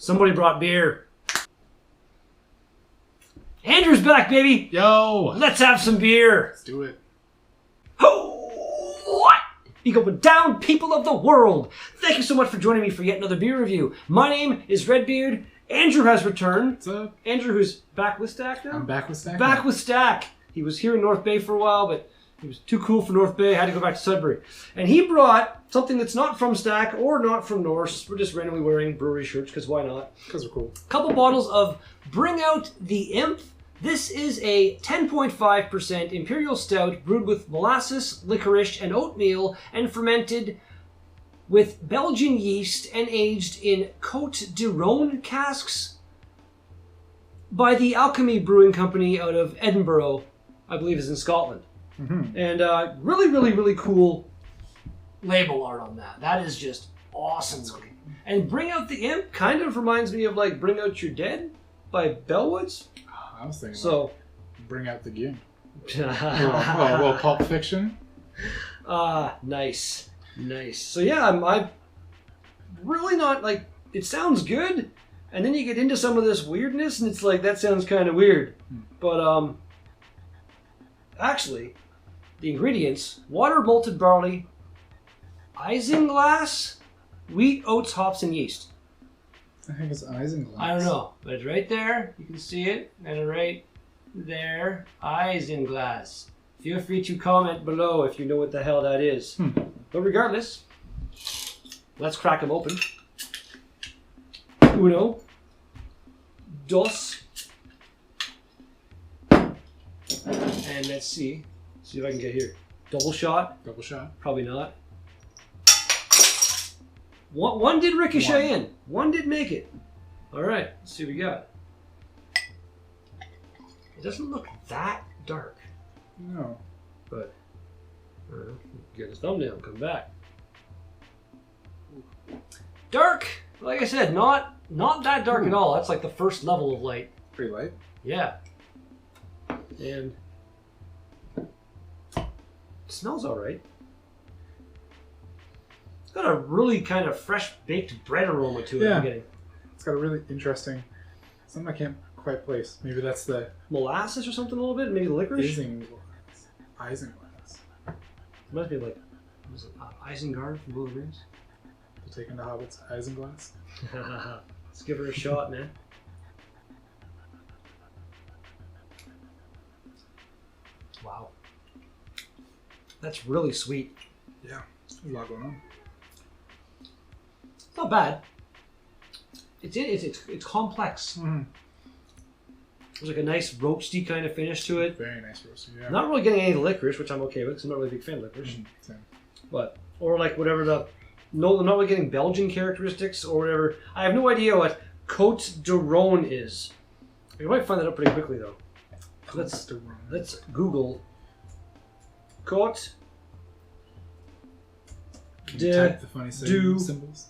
Somebody brought beer. Andrew's back, baby. Yo! Let's have some beer. Let's do it. Oh, what? You going down, people of the world. Thank you so much for joining me for yet another beer review. My name is Redbeard. Andrew has returned. What's up? Andrew, who's back with Stack now? I'm back with Stack. Back with Stack. He was here in North Bay for a while, but he was too cool for North Bay. Had to go back to Sudbury. And he brought something that's not from Stack or not from Norse. We're just randomly wearing brewery shirts, because why not? Because we're cool. A couple bottles of Bring Out the Imp. This is a 10.5% Imperial Stout brewed with molasses, licorice, and oatmeal and fermented with Belgian yeast and aged in Côte de Rhône casks by the Alchemy Brewing Company out of Edinburgh, I believe is in Scotland. Mm-hmm. And really cool label art on that. That is just awesome looking. And Bring Out the Imp kind of reminds me of like Bring Out Your Dead by Bellwoods. I was thinking So, Bring Out the Goon. well, Pulp Fiction. Nice. So yeah, I'm really not like, it sounds good, and then you get into some of this weirdness, and it's like, that sounds kind of weird. But actually, the ingredients: water, malted barley, isinglass, wheat, oats, hops, and yeast. I think it's isinglass. I don't know, but it's right there. You can see it, and right there, isinglass. Feel free to comment below if you know what the hell that is. But regardless, let's crack them open. Uno, dos, and let's see if I can get here. Double shot. Double shot. Probably not. One did ricochet in. One did make it. All right, let's see what we got. It doesn't look that dark. No. But get his thumbnail and come back. Dark, like I said, not that dark at all. That's like the first level of light. Pretty light. Yeah. And it smells all right. It's got a really kind of fresh baked bread aroma to it. Yeah. I'm getting It's got a really interesting, something I can't quite place. Maybe that's the molasses or something a little bit. Maybe licorice. Isinglass. It must be like, was it Isengard from Lord of the Rings? We'll take into Hobbit's isinglass. Let's give her a shot, man. Wow. That's really sweet. Yeah. There's a lot going on. It's not bad. It's complex. Mm-hmm. There's like a nice roasty kind of finish to it. Very nice roasted, yeah. Not really getting any licorice, which I'm okay with because I'm not really a big fan of licorice. Same. But, or like whatever I'm not really getting Belgian characteristics or whatever. I have no idea what Côte de Rhône is. I might find that out pretty quickly though. Let's Google Côte de type the funny symbols.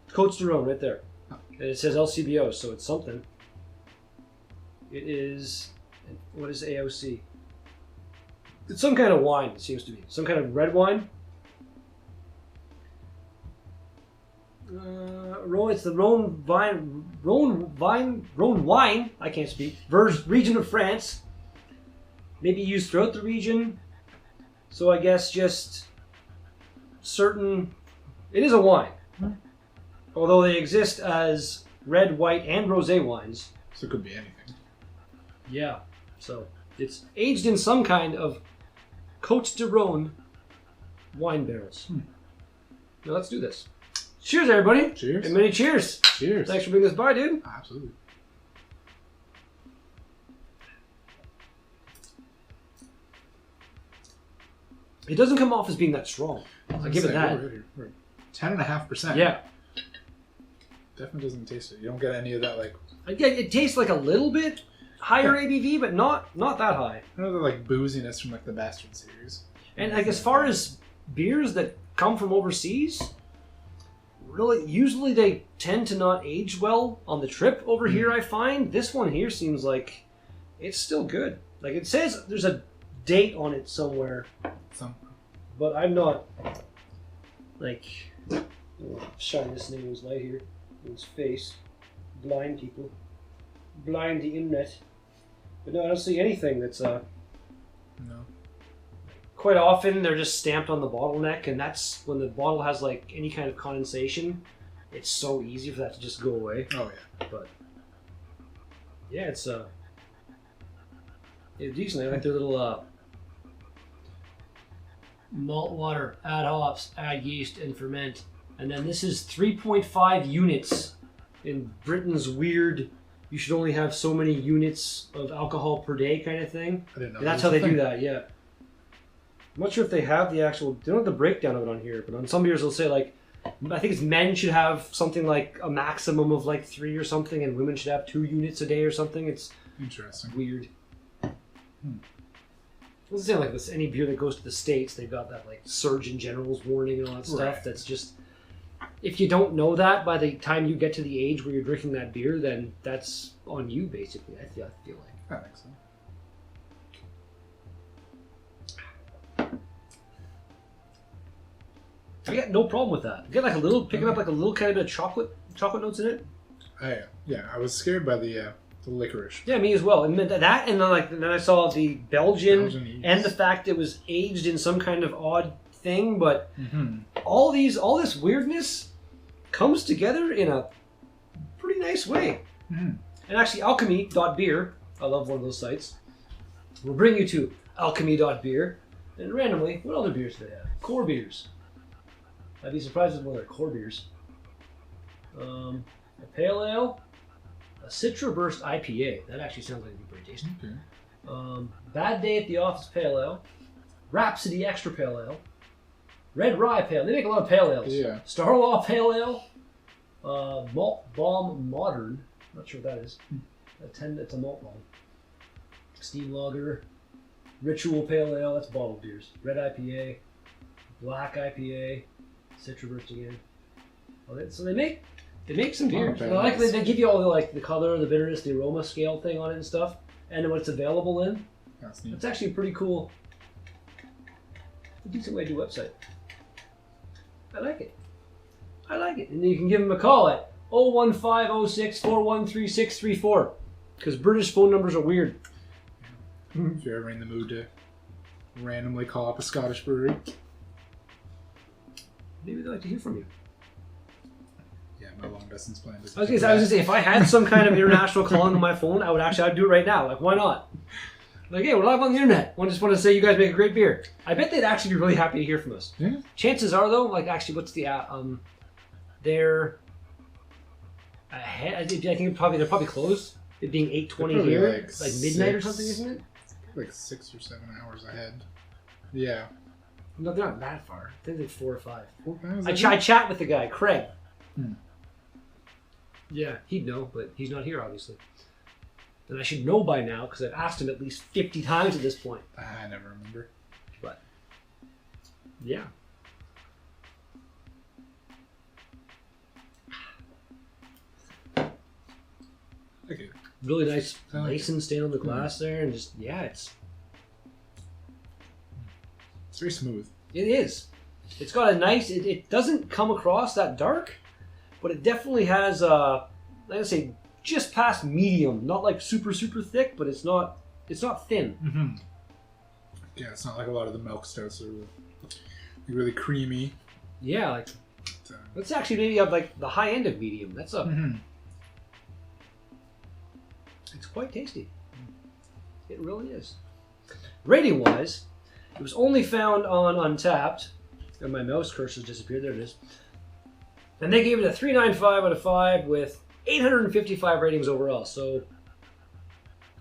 Côte de Rhône right there. And it says LCBO, so it's something. It is, what is AOC? It's some kind of wine, it seems to be. Some kind of red wine. It's the Rhone wine, I can't speak, region of France. Maybe used throughout the region. So I guess just certain, it is a wine. Although they exist as red, white, and rosé wines. So it could be anything. Yeah, so it's aged in some kind of Côte de Rhône wine barrels. Now let's do this. Cheers, everybody. Cheers. And many cheers. Cheers. Thanks for bringing this by, dude. Absolutely. It doesn't come off as being that strong. I'll give it that. We're 10.5%. Yeah. Definitely doesn't taste it. You don't get any of that like. Again, it tastes like a little bit higher ABV, but not that high. I know the like booziness from like the Bastard series. And like as far as beers that come from overseas, really usually they tend to not age well on the trip over here. I find this one here seems like it's still good. Like it says there's a date on it somewhere, but I'm not like shine this in anyone's light here in his face. blind people. Blind the internet. But no, I don't see anything that's No. quite often they're just stamped on the bottleneck, and that's when the bottle has like any kind of condensation. It's so easy for that to just go away. Oh yeah. But yeah, it's decent. I like their little malt water, add hops, add yeast, and ferment. And then this is 3.5 units in Britain's weird. You should only have so many units of alcohol per day kind of thing. I didn't know. And that's how they do that. Yeah. I'm not sure if they have the actual. They don't have the breakdown of it on here, but on some beers they'll say like, I think it's men should have something like a maximum of like 3 or something, and women should have 2 units a day or something. It's interesting. weird. It's saying like this. Any beer that goes to the States, they've got that like Surgeon General's warning and all that stuff. Right. That's just. If you don't know that by the time you get to the age where you're drinking that beer, then that's on you basically. I feel like. That makes sense. I got no problem with that. I get like a little picking up like a little kind of chocolate notes in it. Yeah. I was scared by the licorice. Yeah, me as well. And that, and then I saw the Belgian yeast. and the fact it was aged in some kind of odd thing, but all this weirdness comes together in a pretty nice way. And actually, Alchemy.beer, I love one of those sites, will bring you to Alchemy.beer, and randomly, what other beers do they have? Core beers. I'd be surprised if one of their core beers. A pale ale, a Citra Burst IPA. That actually sounds like it'd be pretty tasty. Okay. Bad Day at the Office Pale Ale, Rhapsody Extra Pale Ale, Red Rye Pale. They make a lot of pale ales. Yeah. Starlaw Pale Ale, Malt Bomb Modern. Not sure what that is. It's a malt bomb. Steam Lager, Ritual Pale Ale. That's bottled beers. Red IPA, Black IPA, Citra Burst again. So they make some beers. I like they give you all the like the color, the bitterness, the aroma scale thing on it and stuff, and then what it's available in. That's neat. It's actually a pretty cool, a decent way to do website. I like it. And then you can give them a call at 01506 413 because British phone numbers are weird. If you're ever in the mood to randomly call up a Scottish brewery. Maybe they'd like to hear from you. Yeah, my long distance plan. I was gonna say, if I had some kind of international calling on my phone, I'd do it right now. Like, why not? Like, hey, we're live on the internet. I just want to say you guys make a great beer. I bet they'd actually be really happy to hear from us. Yeah. Chances are, though, like, actually, what's the they're ahead. I think they're probably closed. It being 8:20 here, like midnight or something, isn't it? Like 6 or 7 hours ahead. Yeah. No, they're not that far. I think they're 4 or 5. 4 hours. I chat with the guy, Craig. Yeah, he'd know, but he's not here, obviously. And I should know by now because I've asked him at least 50 times at this point. I never remember. But yeah. Okay. Really nice license stain on the glass there, and just it's very smooth. It is. It's got a nice. It doesn't come across that dark, but it definitely has like I say, just past medium. Not like super thick, but it's not thin. Yeah, it's not like a lot of the milk stouts are really creamy. Yeah, like that's actually maybe like the high end of medium. That's it's quite tasty. It really is. Rating wise, it was only found on Untapped, and my mouse cursor disappeared. There it is. And they gave it a 3.95 out of 5 with 855 ratings overall. So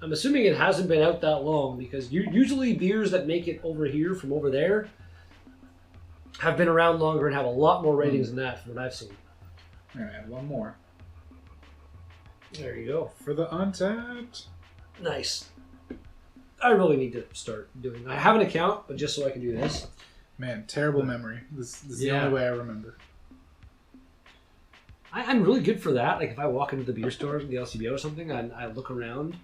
I'm assuming it hasn't been out that long because usually beers that make it over here from over there have been around longer and have a lot more ratings than that from what I've seen. I'm going to add one more. There you go. For the Untapped. Nice. I really need to start doing. I have an account, but just so I can do this. Man, terrible memory. This is the only way I remember. I'm really good for that. Like if I walk into the beer store, the LCBO or something, and I look around,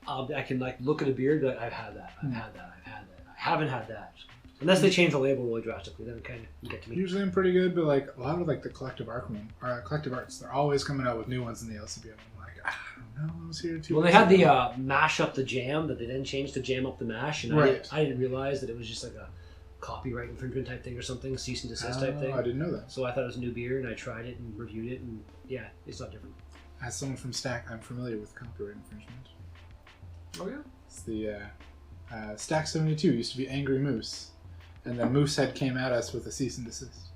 I can like look at a beer and be like, I've had that, I've had that, I've had that. I haven't had that. Unless they change the label really drastically, then it kind of get to me. Usually I'm pretty good, but like a lot of like the collective arts, they're always coming out with new ones in the LCBO. I'm like, I don't know, I was here too. Well, they had the mash up the jam that they then changed to jam up the mash, and Right. I didn't realize that it was just like a copyright infringement type thing or something, cease and desist type thing. I didn't know that. So I thought it was a new beer, and I tried it and reviewed it, and yeah, it's not different. As someone from Stack, I'm familiar with copyright infringement. Oh yeah. It's the Stack 72 used to be Angry Moose, and then Moosehead came at us with a cease and desist.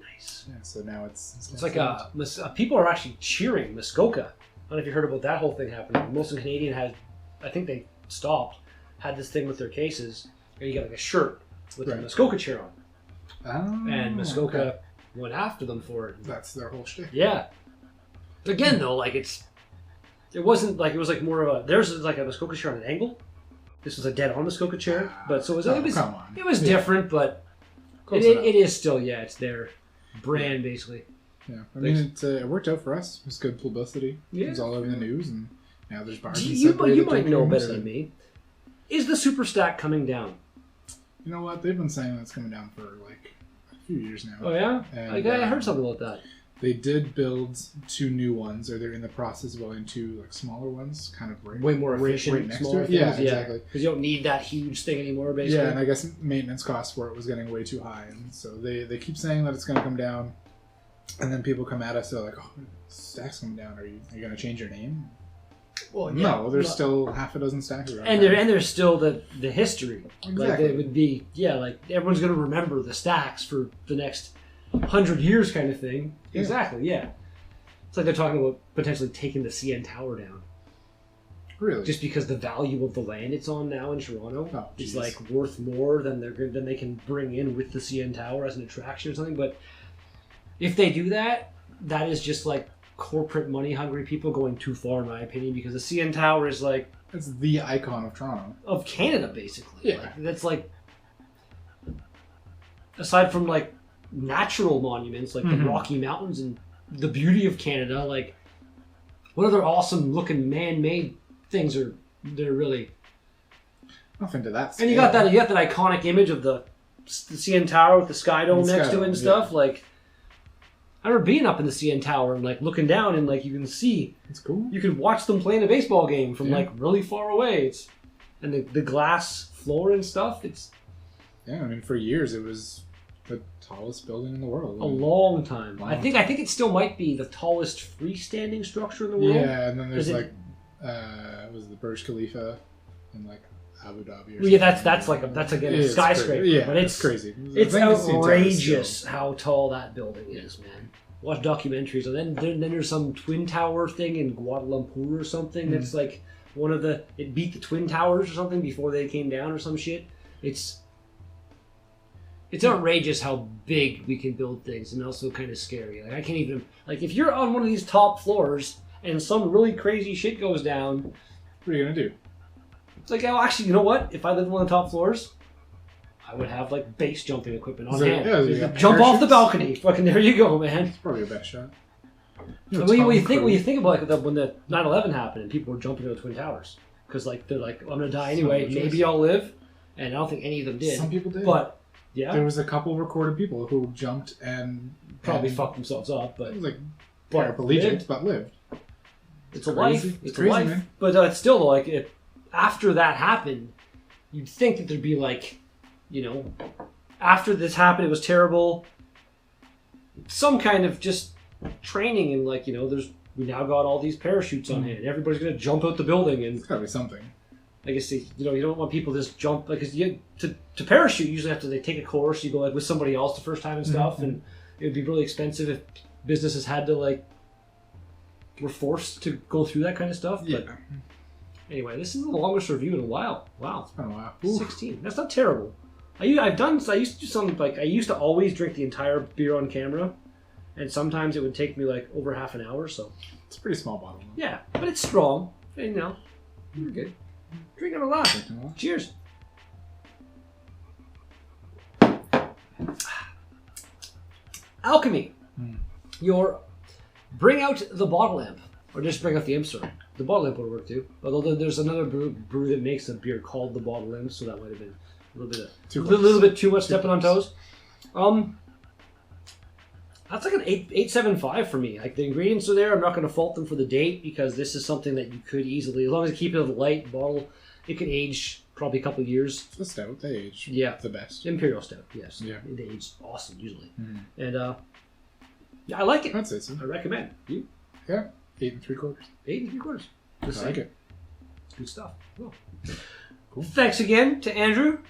Nice. Yeah, so now it's like people are actually cheering Muskoka. I don't know if you heard about that whole thing happening. Molson Canadian had, I think they stopped, had this thing with their cases, and you got like a shirt with the Muskoka cheer on. Oh, and Muskoka went after them for it. That's their whole shtick. Yeah. Again, though, like it wasn't like, it was like more of a, theirs is like a Muskoka chair on an angle. This was a dead-on Muskoka chair, but so it was different, but it is still, it's their brand basically. Yeah, I mean it worked out for us. It was good publicity. Yeah. It was all over the news, and now there's bars. You might know better than me. Is the Super Stack coming down? You know what? They've been saying that's coming down for like a few years now. Oh yeah, and, I heard something about that. They did build 2 new ones, or they're in the process of building 2 like smaller ones, kind of way more efficient, right next smaller to it. things. Yeah, exactly. Because you don't need that huge thing anymore, basically. Yeah, and I guess maintenance costs for it was getting way too high, and so they keep saying that it's going to come down, and then people come at us. They're like, "Oh, Stack's coming down. Are you going to change your name?" Well, no, there's still half a dozen Stacks around. And there's still the history. Exactly. Like it would be like everyone's going to remember the Stacks for the next 100 years, kind of thing. Yeah. Exactly. Yeah. It's like they're talking about potentially taking the CN Tower down. Really? Just because the value of the land it's on now in Toronto is like worth more than they can bring in with the CN Tower as an attraction or something. But if they do that, that is just like corporate money hungry people going too far, in my opinion. Because the CN Tower is like it's the icon of Toronto, of Canada, basically. Yeah, like, that's like aside from like natural monuments like the Rocky Mountains and the beauty of Canada, like what other awesome looking man-made things are there really? Nothing to that scale. And you got that iconic image of the CN Tower with the Sky Dome next to it and stuff. Yeah. Like I remember being up in the CN Tower and like looking down and like you can see. It's cool. You can watch them playing a baseball game from like really far away. And the glass floor and stuff. I mean for years it was the tallest building in the world. A long time. I think it still might be the tallest freestanding structure in the world. Yeah, and then there's was the Burj Khalifa in like Abu Dhabi. Or that's again a skyscraper. Yeah, but it's crazy. It's outrageous how tall that building is, man. Watch documentaries, and then there's some twin tower thing in Kuala Lumpur or something. That's like it beat the twin towers or something before they came down or some shit. It's outrageous how big we can build things, and also kind of scary. Like I can't even if you're on one of these top floors and some really crazy shit goes down, what are you gonna do? It's like, oh, actually, you know what? If I lived on one of the top floors, I would have like base jumping equipment on hand. Yeah, jump off the balcony. Fucking there you go, man. It's probably your best shot. When you think about when the 9/11 happened and people were jumping to the Twin Towers because they're like, I'm gonna die anyway. Maybe I'll live, and I don't think any of them did. Some people did, but. Yeah, there was a couple recorded people who jumped and probably fucked themselves up, but it was like paraplegic, but lived. It's a life. It's a life. Man. But it's still like after that happened, you'd think that there'd be like, after this happened, it was terrible. Some kind of just training and we now got all these parachutes on hand. Everybody's gonna jump out the building and it's gotta be something. I guess you don't want people to just jump because to parachute you usually they take a course. You go with somebody else the first time and stuff, and it would be really expensive if businesses had to were forced to go through that kind of stuff. Yeah. But anyway, this is the longest review in a while. Wow, it's been a while. 16. That's not terrible. I used to do something I used to always drink the entire beer on camera, and sometimes it would take me over half an hour. So it's a pretty small bottle. Yeah, but it's strong. And you're good. Drinking a lot. Cheers. Alchemy. Bring out the bottle amp. Or just bring out the imp, sorry. The bottle amp would work too. Although there's another brew that makes a beer called the bottle amp, so that might have been little bit too much stepping on toes. That's like an 8.75 for me. Like the ingredients are there. I'm not going to fault them for the date because this is something that you could easily, as long as you keep it in a light bottle, it could age probably a couple of years. The stout, they age the best. Imperial stout, yes. Yeah. They age awesome usually. And yeah, I like it. I'd say so. I recommend. You? Yeah, 8 3/4. 8 3/4. I like it. Good stuff. Cool. Cool. Thanks again to Andrew,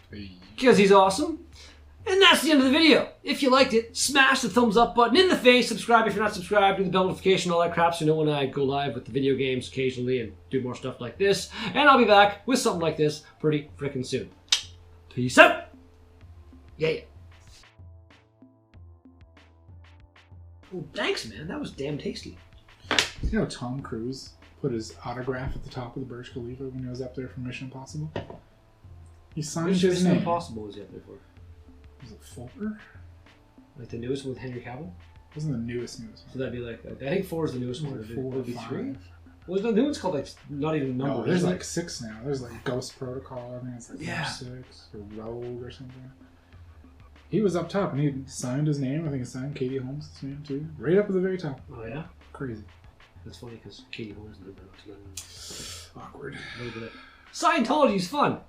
because he's awesome. And that's the end of the video. If you liked it, smash the thumbs up button in the face, subscribe if you're not subscribed, do the bell notification, all that crap, so you know when I go live with the video games occasionally and do more stuff like this. And I'll be back with something like this pretty frickin' soon. Peace out! Yeah. Oh, thanks, man. That was damn tasty. You know, Tom Cruise put his autograph at the top of the Burj Khalifa when he was up there for Mission Impossible? He signed his Mission name. Impossible was he up there for? Was it 4? Like the newest one with Henry Cavill? Wasn't the newest one. So that'd be like, I think 4 is the newest one. Like 4 would or it be 5. 3? Well, the new one's called like not even numbered. No, there's isn't like it? 6 now. There's like Ghost Protocol. I think it's like Yeah. 6 or Rogue or something. He was up top and he signed his name. I think he signed Katie Holmes' name too. Right up at the very top. Oh yeah, Crazy. that's funny because Katie Holmes and they're not together. Awkward. Scientology's fun.